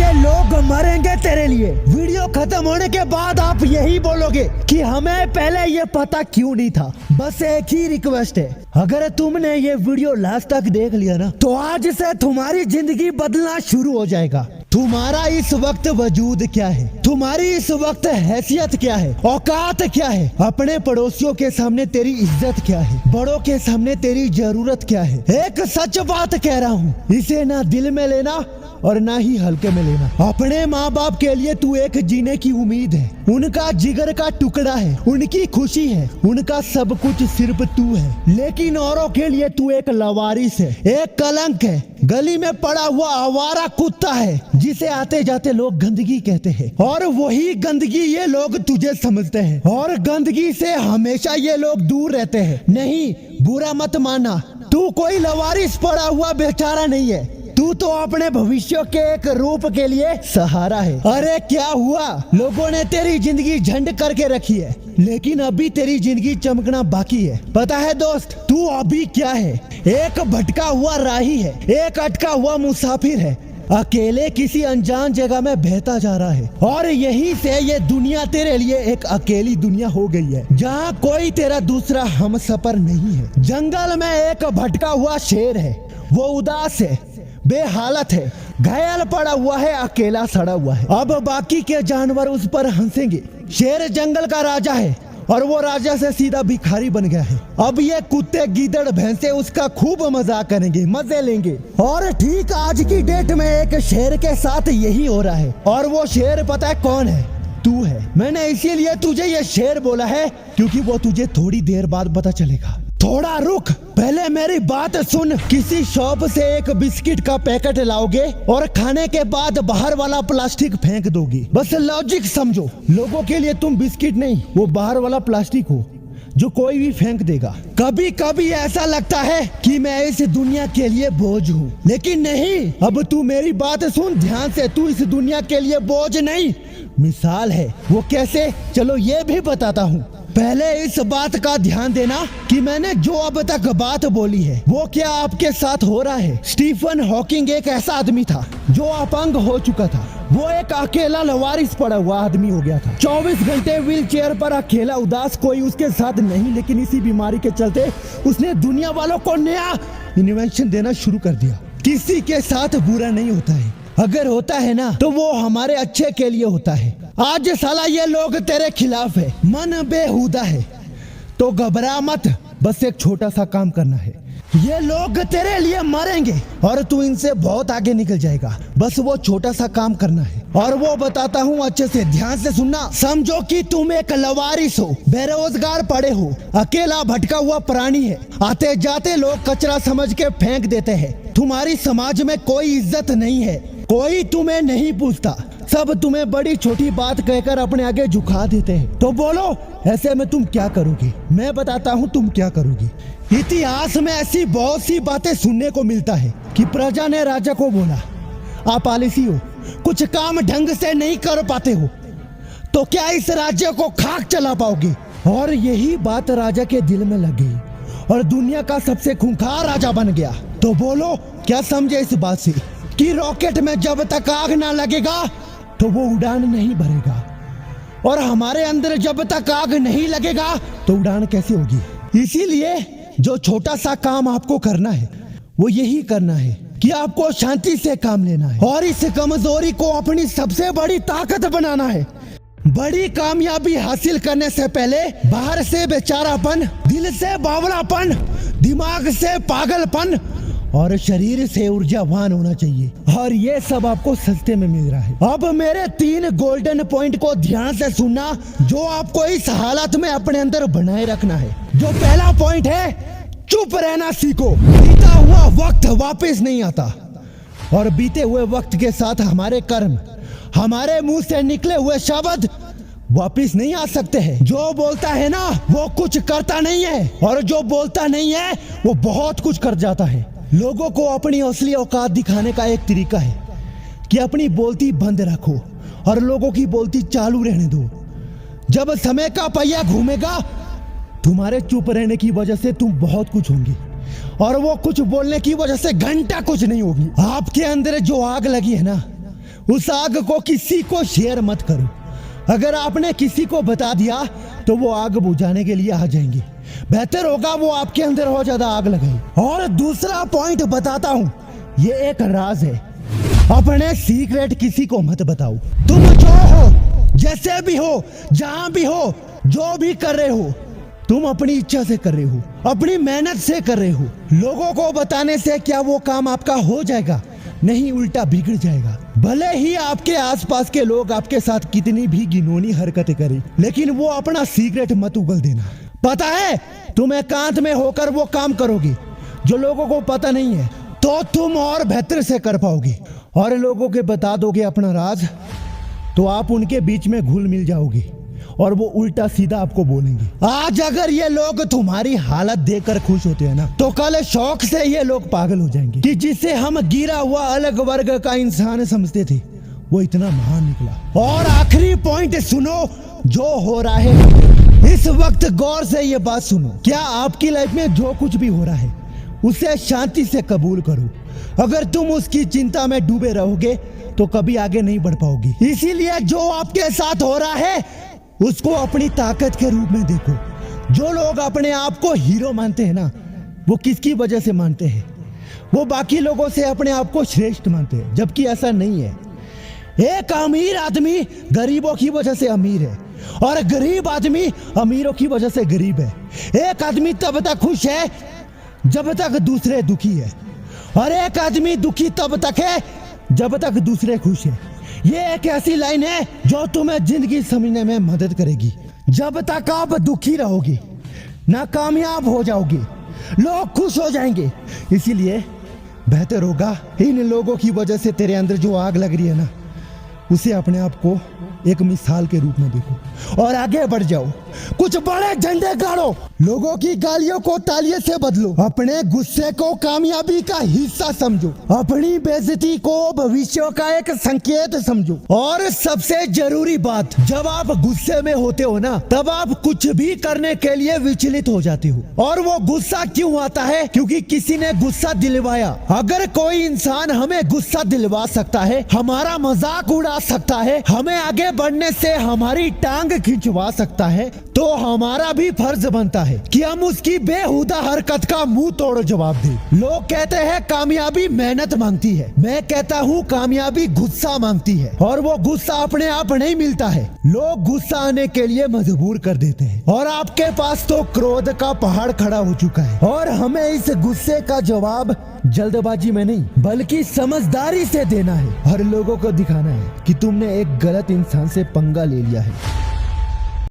ये लोग मरेंगे तेरे लिए। वीडियो खत्म होने के बाद आप यही बोलोगे कि हमें पहले ये पता क्यों नहीं था। बस एक ही रिक्वेस्ट है, अगर तुमने ये वीडियो लास्ट तक देख लिया ना तो आज से तुम्हारी जिंदगी बदलना शुरू हो जाएगा। तुम्हारा इस वक्त वजूद क्या है, तुम्हारी इस वक्त हैसियत क्या है, औकात क्या है, अपने पड़ोसियों के सामने तेरी इज्जत क्या है, बड़ों के सामने तेरी जरूरत क्या है। एक सच बात कह रहा हूँ, इसे ना दिल में लेना और ना ही हल्के में लेना। अपने माँ बाप के लिए तू एक जीने की उम्मीद है, उनका जिगर का टुकड़ा है, उनकी खुशी है, उनका सब कुछ सिर्फ तू है। लेकिन औरों के लिए तू एक लवारिस है, एक कलंक है, गली में पड़ा हुआ आवारा कुत्ता है जिसे आते जाते लोग गंदगी कहते हैं। और वही गंदगी ये लोग तुझे समझते हैं और गंदगी से हमेशा ये लोग दूर रहते हैं। नहीं, बुरा मत मानना, तू कोई लवारिस पड़ा हुआ बेचारा नहीं है, तू तो अपने भविष्य के एक रूप के लिए सहारा है। अरे क्या हुआ, लोगों ने तेरी जिंदगी झंड करके रखी है, लेकिन अभी तेरी जिंदगी चमकना बाकी है। पता है दोस्त, तू अभी क्या है? एक भटका हुआ राही है, एक अटका हुआ मुसाफिर है, अकेले किसी अनजान जगह में बहता जा रहा है। और यहीं से ये दुनिया तेरे लिए एक अकेली दुनिया हो गई है, जहाँ कोई तेरा दूसरा हमसफर नहीं है। जंगल में एक भटका हुआ शेर है, वो उदास है, बेहालत है, घायल पड़ा हुआ है, अकेला सड़ा हुआ है। अब बाकी के जानवर उस पर हंसेंगे। शेर जंगल का राजा है और वो राजा से सीधा भिखारी बन गया है। अब ये कुत्ते गीदड़ भैंसे उसका खूब मजाक करेंगे, मजे लेंगे। और ठीक आज की डेट में एक शेर के साथ यही हो रहा है। और वो शेर पता है कौन है? तू है। मैंने इसीलिए तुझे ये शेर बोला है क्योंकि वो तुझे थोड़ी देर बाद पता चलेगा। थोड़ा रुक, पहले मेरी बात सुन। किसी शॉप से एक बिस्किट का पैकेट लाओगे और खाने के बाद बाहर वाला प्लास्टिक फेंक दोगी। बस लॉजिक समझो, लोगों के लिए तुम बिस्किट नहीं, वो बाहर वाला प्लास्टिक हो जो कोई भी फेंक देगा। कभी कभी ऐसा लगता है कि मैं इस दुनिया के लिए बोझ हूँ, लेकिन नहीं। अब तू मेरी बात सुन ध्यान से, तू इस दुनिया के लिए बोझ नहीं, मिसाल है। वो कैसे, चलो ये भी बताता हूँ। पहले इस बात का ध्यान देना कि मैंने जो अब तक बात बोली है वो क्या आपके साथ हो रहा है। स्टीफन हॉकिंग एक ऐसा आदमी था जो अपंग हो चुका था। वो एक अकेला लवारिस पड़ा हुआ आदमी हो गया था, 24 घंटे व्हील चेयर पर अकेला, उदास, कोई उसके साथ नहीं। लेकिन इसी बीमारी के चलते उसने दुनिया वालों को नया इन्वेंशन देना शुरू कर दिया। किसी के साथ बुरा नहीं होता है, अगर होता है ना तो वो हमारे अच्छे के लिए होता है। आज साला ये लोग तेरे खिलाफ है, मन बेहुदा है, तो घबरा मत, बस एक छोटा सा काम करना है। ये लोग तेरे लिए मरेंगे और तू इनसे बहुत आगे निकल जाएगा, बस वो छोटा सा काम करना है। और वो बताता हूँ, अच्छे से ध्यान से सुनना। समझो कि तुम एक लवारिस हो, बेरोजगार पड़े हो, अकेला भटका हुआ प्राणी है। आते जाते लोग कचरा समझ के फेंक देते हैं। तुम्हारी समाज में कोई इज्जत नहीं है, कोई तुम्हें नहीं पूछता, सब तुम्हें बड़ी छोटी बात कहकर अपने आगे झुका देते हैं। तो बोलो, ऐसे में तुम क्या करोगे? मैं बताता हूँ तुम क्या करोगे। इतिहास में ऐसी बहुत सी बातें सुनने को मिलता है कि प्रजा ने राजा को बोला, आप आलसी हो, कुछ काम ढंग से नहीं कर पाते हो, तो क्या इस राज्य को खाक चला पाओगे? और यही बात राजा के दिल में लग गई और दुनिया का सबसे खूंखार राजा बन गया। तो बोलो, क्या समझे इस बात से कि रॉकेट में जब तक आग ना लगेगा तो वो उड़ान नहीं भरेगा, और हमारे अंदर जब तक आग नहीं लगेगा तो उड़ान कैसे होगी? इसीलिए जो छोटा सा काम आपको करना है वो यही करना है कि आपको शांति से काम लेना है और इस कमजोरी को अपनी सबसे बड़ी ताकत बनाना है। बड़ी कामयाबी हासिल करने से पहले बाहर से बेचारापन, दिल से बावलापन, दिमाग से पागलपन और शरीर से ऊर्जावान होना चाहिए, और ये सब आपको सस्ते में मिल रहा है। अब मेरे 3 गोल्डन पॉइंट को ध्यान से सुनना जो आपको इस हालत में अपने अंदर बनाए रखना है। जो पहला पॉइंट है, चुप रहना सीखो। बीता हुआ वक्त वापस नहीं आता और बीते हुए वक्त के साथ हमारे कर्म, हमारे मुंह से निकले हुए शब्द वापिस नहीं आ सकते हैं। जो बोलता है ना वो कुछ करता नहीं है, और जो बोलता नहीं है वो बहुत कुछ कर जाता है। लोगों को अपनी असली औकात दिखाने का एक तरीका है कि अपनी बोलती बंद रखो और लोगों की बोलती चालू रहने दो। जब समय का पहिया घूमेगा, तुम्हारे चुप रहने की वजह से तुम बहुत कुछ होंगे, और वो कुछ बोलने की वजह से घंटा कुछ नहीं होगी। आपके अंदर जो आग लगी है ना, उस आग को किसी को शेयर मत करो। अगर आपने किसी को बता दिया तो वो आग बुझाने के लिए आ जाएंगे। बेहतर होगा वो आपके अंदर हो ज्यादा आग लगाए। और दूसरा पॉइंट बताता हूँ, ये एक राज है, अपने सीक्रेट किसी को मत बताओ। तुम जो हो, जैसे भी हो, जहां भी हो, जो भी कर रहे हो, तुम अपनी इच्छा से कर रहे हो, अपनी मेहनत से कर रहे हो। लोगों को बताने से क्या वो काम आपका हो जाएगा? नहीं, उल्टा बिगड़ जाएगा। भले ही आपके आसपास के लोग आपके साथ कितनी भी घिनौनी हरकतें करें, लेकिन वो अपना सीक्रेट मत उगल देना। पता है, तुम एकांत में होकर वो काम करोगे जो लोगों को पता नहीं है, तो तुम और बेहतर से कर पाओगे। और लोगों के बता दोगे अपना राज, तो आप उनके बीच में घुल मिल जाओगे और वो उल्टा सीधा आपको बोलेंगे। आज अगर ये लोग तुम्हारी हालत देखकर खुश होते हैं ना, तो कल शौक से ये लोग पागल हो जाएंगे कि जिसे हम गिरा हुआ अलग वर्ग का इंसान समझते थे, वो इतना महान निकला। और आखिरी पॉइंट सुनो, जो हो रहा है इस वक्त, गौर से ये बात सुनो। क्या आपकी लाइफ में जो कुछ भी हो रहा है उसे शांति से कबूल करो। अगर तुम उसकी चिंता में डूबे रहोगे तो कभी आगे नहीं बढ़ पाओगे। इसीलिए जो आपके साथ हो रहा है उसको अपनी ताकत के रूप में देखो। जो लोग अपने आप को हीरो मानते हैं ना, वो किसकी वजह से मानते हैं? वो बाकी लोगों से अपने आप को श्रेष्ठ मानते हैं, जबकि ऐसा नहीं है। एक अमीर आदमी गरीबों की वजह से अमीर है और गरीब आदमी अमीरों की वजह से गरीब है। एक आदमी तब तक खुश है जब तक दूसरे दुखी है, और एक आदमी दुखी तब तक है जब तक दूसरे खुश है। ये एक ऐसी लाइन है जो तुम्हें जिंदगी समझने में मदद करेगी। जब तक आप दुखी रहोगे, नाकामयाब हो जाओगे, लोग खुश हो जाएंगे। इसीलिए बेहतर होगा इन लोगों की वजह से तेरे अंदर जो आग लग रही है ना, उसे अपने आप को एक मिसाल के रूप में देखो और आगे बढ़ जाओ। कुछ बड़े झंडे गाड़ो, लोगों की गालियों को तालियों से बदलो, अपने गुस्से को कामयाबी का हिस्सा समझो, अपनी बेइज्जती को भविष्य का एक संकेत समझो। और सबसे जरूरी बात, जब आप गुस्से में होते हो ना, तब आप कुछ भी करने के लिए विचलित हो जाते हो। और वो गुस्सा क्यों आता है? क्योंकि किसी ने गुस्सा दिलवाया। अगर कोई इंसान हमें गुस्सा दिलवा सकता है, हमारा मजाक उड़ा सकता है, हमें आगे बढ़ने से हमारी टांग खिंचवा सकता है, तो हमारा भी फर्ज बनता है कि हम उसकी बेहुदा हरकत का मुंह तोड़ जवाब दें। लोग कहते हैं कामयाबी मेहनत मांगती है, मैं कहता हूँ कामयाबी गुस्सा मांगती है। और वो गुस्सा अपने आप नहीं मिलता है, लोग गुस्सा आने के लिए मजबूर कर देते हैं। और आपके पास तो क्रोध का पहाड़ खड़ा हो चुका है, और हमें इस गुस्से का जवाब जल्दबाजी में नहीं बल्कि समझदारी से देना है। हर लोगों को दिखाना है कि तुमने एक गलत इंसान से पंगा ले लिया है।